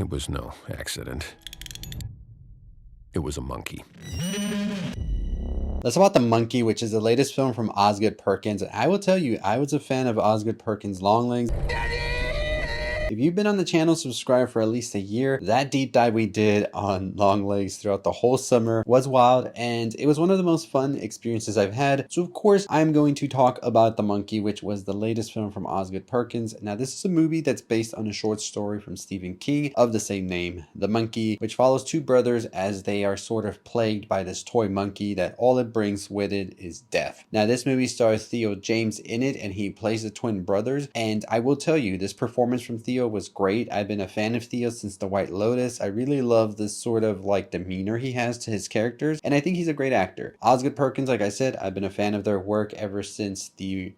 It was no accident. It was a monkey. That's about The Monkey, which is the latest film from Osgood Perkins. I will tell you, I was a fan of Osgood Perkins' Longlegs. If you've been on the channel subscribed for at least a year, that deep dive we did on Longlegs throughout the whole summer was wild, and it was one of the most fun experiences I've had. So of course, I'm going to talk about The Monkey, which was the latest film from Osgood Perkins. Now this is a movie that's based on a short story from Stephen King of the same name, The Monkey, which follows two brothers as they are sort of plagued by this toy monkey that all it brings with it is death. Now this movie stars Theo James in it, and he plays the twin brothers, and I will tell you, this performance from Theo was great. I've been a fan of Theo since The White Lotus. I really love this sort of like demeanor he has to his characters, and I think he's a great actor. Osgood Perkins, like I said, I've been a fan of their work ever since the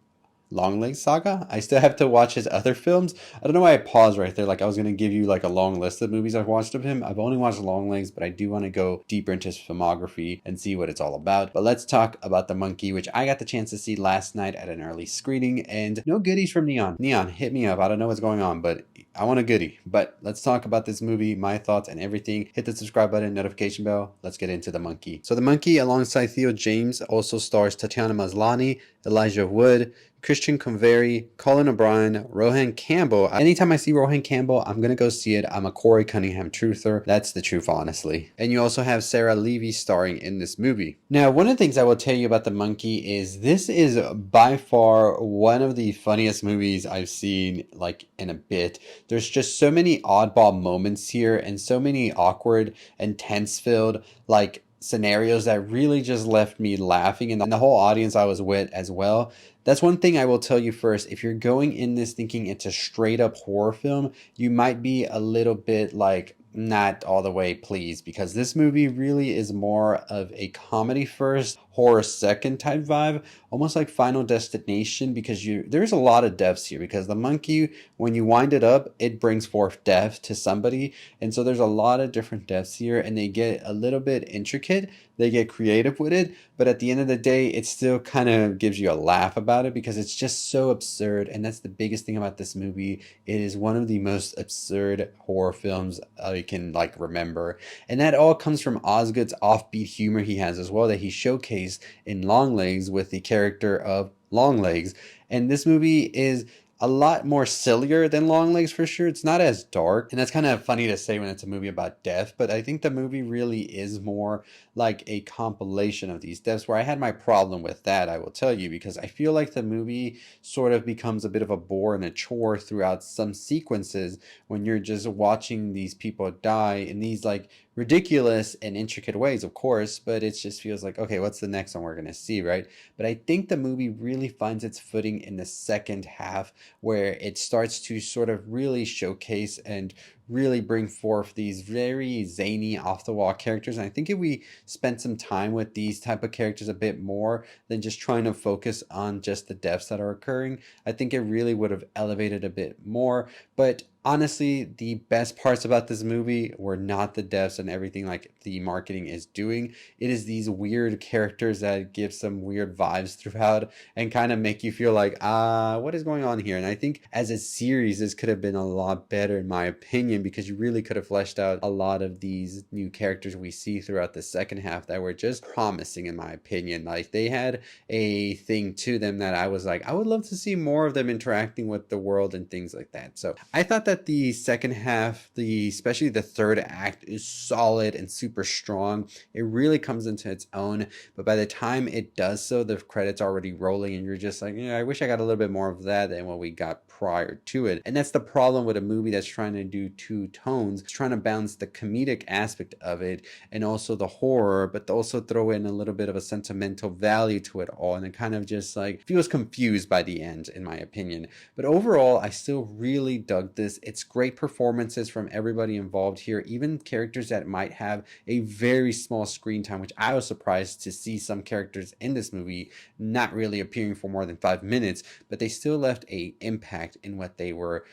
Longlegs saga. I still have to watch his other films. I don't know why I paused right there. Like I was going to give you like a long list of movies I've watched of him. I've only watched Longlegs, but I do want to go deeper into his filmography and see what it's all about. But let's talk about The Monkey, which I got the chance to see last night at an early screening, and no goodies from Neon. Neon, hit me up. I don't know what's going on, but I want a goodie. But let's talk about this movie, my thoughts and everything. Hit the subscribe button, notification bell. Let's get into The Monkey. So The Monkey, alongside Theo James, also stars Tatiana Maslany, Elijah Wood, Christian Convery, Colin O'Brien, Rohan Campbell. Anytime I see Rohan Campbell, I'm going to go see it. I'm a Corey Cunningham truther. That's the truth, honestly. And you also have Sarah Levy starring in this movie. Now, one of the things I will tell you about The Monkey is this is by far one of the funniest movies I've seen like in a bit. There's just so many oddball moments here and so many awkward and tense-filled like scenarios that really just left me laughing, and the whole audience I was with as well. That's one thing I will tell you first. If you're going in this thinking it's a straight up horror film, you might be a little bit like not all the way pleased, because this movie really is more of a comedy first, horror second type vibe, almost like Final Destination, because there's a lot of deaths here, because the monkey, when you wind it up, it brings forth death to somebody, and so there's a lot of different deaths here, and they get a little bit intricate, they get creative with it, but at the end of the day, it still kind of gives you a laugh about it because it's just so absurd, and that's the biggest thing about this movie. It is one of the most absurd horror films I can like remember, and that all comes from Osgood's offbeat humor he has as well that he showcased in Longlegs with the character of Longlegs. And this movie is a lot more sillier than Longlegs for sure. It's not as dark, and that's kind of funny to say when it's a movie about death, but I think the movie really is more like a compilation of these deaths, where I had my problem with that, I will tell you, because I feel like the movie sort of becomes a bit of a bore and a chore throughout some sequences when you're just watching these people die in these like ridiculous and intricate ways, of course, but it just feels like, okay, what's the next one we're going to see, right? But I think the movie really finds its footing in the second half, where it starts to sort of really showcase and really bring forth these very zany off-the-wall characters. And I think if we spent some time with these type of characters a bit more than just trying to focus on just the deaths that are occurring, I think it really would have elevated a bit more. But honestly, the best parts about this movie were not the deaths and everything like the marketing is doing. It is these weird characters that give some weird vibes throughout and kind of make you feel like, what is going on here? And I think as a series, this could have been a lot better in my opinion, because you really could have fleshed out a lot of these new characters we see throughout the second half that were just promising in my opinion. Like they had a thing to them that I was like, I would love to see more of them interacting with the world and things like that. So I thought that the second half, especially the third act, is solid and super strong. It really comes into its own, but by the time it does so, the credits are already rolling and you're just like, yeah, I wish I got a little bit more of that than what we got prior to it. And that's the problem with a movie that's trying to do two tones. It's trying to balance the comedic aspect of it and also the horror, but also throw in a little bit of a sentimental value to it all, and it kind of just like feels confused by the end in my opinion. But overall, I still really dug this. It's great performances from everybody involved here, even characters that might have a very small screen time, which I was surprised to see some characters in this movie not really appearing for more than 5 minutes, but they still left a impact in what they were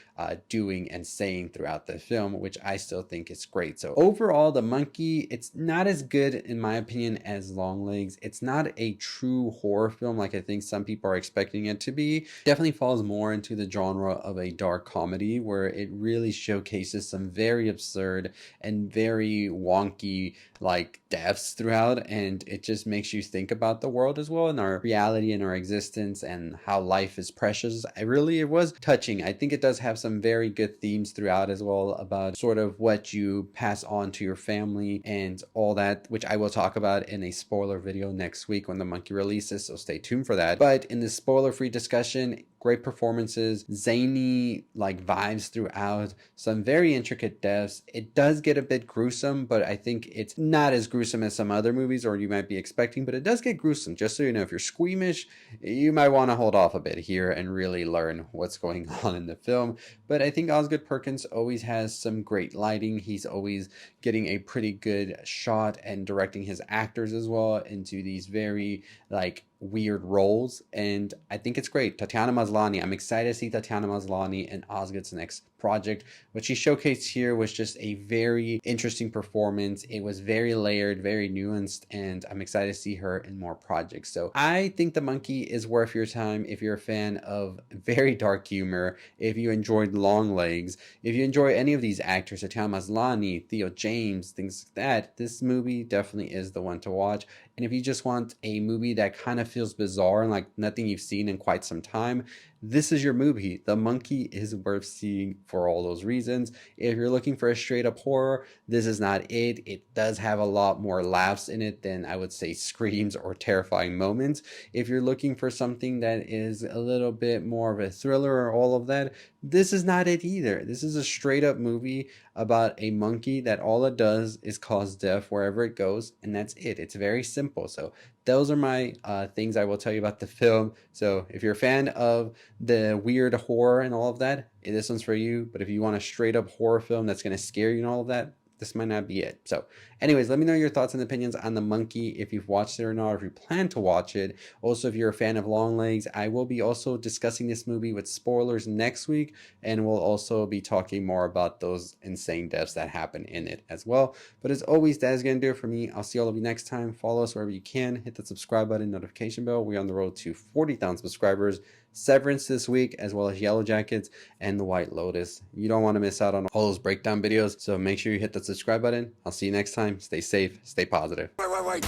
doing and saying throughout the film, which I still think is great. So overall, The Monkey, it's not as good in my opinion as Longlegs. It's not a true horror film like I think some people are expecting it to be. Definitely falls more into the genre of a dark comedy where it really showcases some very absurd and very wonky like deaths throughout, and it just makes you think about the world as well and our reality and our existence and how life is precious. It was touching. I think it does have some very good themes throughout as well about sort of what you pass on to your family and all that, which I will talk about in a spoiler video next week when The Monkey releases, so stay tuned for that. But in this spoiler-free discussion, great performances, zany like vibes throughout, some very intricate deaths. It does get a bit gruesome, but I think it's not as gruesome as some other movies or you might be expecting, but it does get gruesome. Just so you know, if you're squeamish, you might want to hold off a bit here and really learn what's going on in the film. But I think Osgood Perkins always has some great lighting. He's always getting a pretty good shot and directing his actors as well into these very like weird roles, and I think it's great. Tatiana Maslany, I'm excited to see Tatiana Maslany in Osgood's next project. What she showcased here was just a very interesting performance. It was very layered, very nuanced, and I'm excited to see her in more projects. So I think The Monkey is worth your time if you're a fan of very dark humor, if you enjoyed Longlegs, if you enjoy any of these actors, Tatiana Maslany, Theo James, things like that. This movie definitely is the one to watch. And if you just want a movie that kind of feels bizarre and like nothing you've seen in quite some time, this is your movie. The Monkey is worth seeing for all those reasons. If you're looking for a straight up horror, this is not it. It does have a lot more laughs in it than I would say screams or terrifying moments. If you're looking for something that is a little bit more of a thriller or all of that, this is not it either. This is a straight up movie about a monkey that all it does is cause death wherever it goes, and that's it. It's very simple. So those are my things I will tell you about the film. So if you're a fan of the weird horror and all of that, this one's for you. But if you want a straight up horror film that's going to scare you and all of that, this might not be it. So anyways, let me know your thoughts and opinions on The Monkey, if you've watched it or not, or if you plan to watch it. Also, if you're a fan of Longlegs, I will be also discussing this movie with spoilers next week, and we'll also be talking more about those insane deaths that happen in it as well. But as always, that is going to do it for me. I'll see all of you next time. Follow us wherever you can. Hit the subscribe button, notification bell. We're on the road to 40,000 subscribers. Severance this week, as well as Yellow Jackets and The White Lotus. You don't want to miss out on all those breakdown videos, so make sure you hit the subscribe button. I'll see you next time. Stay safe, stay positive. Wait.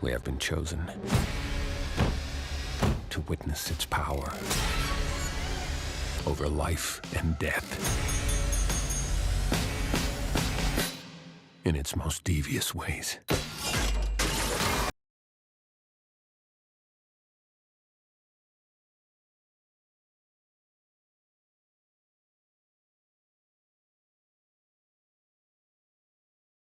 We have been chosen to witness its power over life and death in its most devious ways.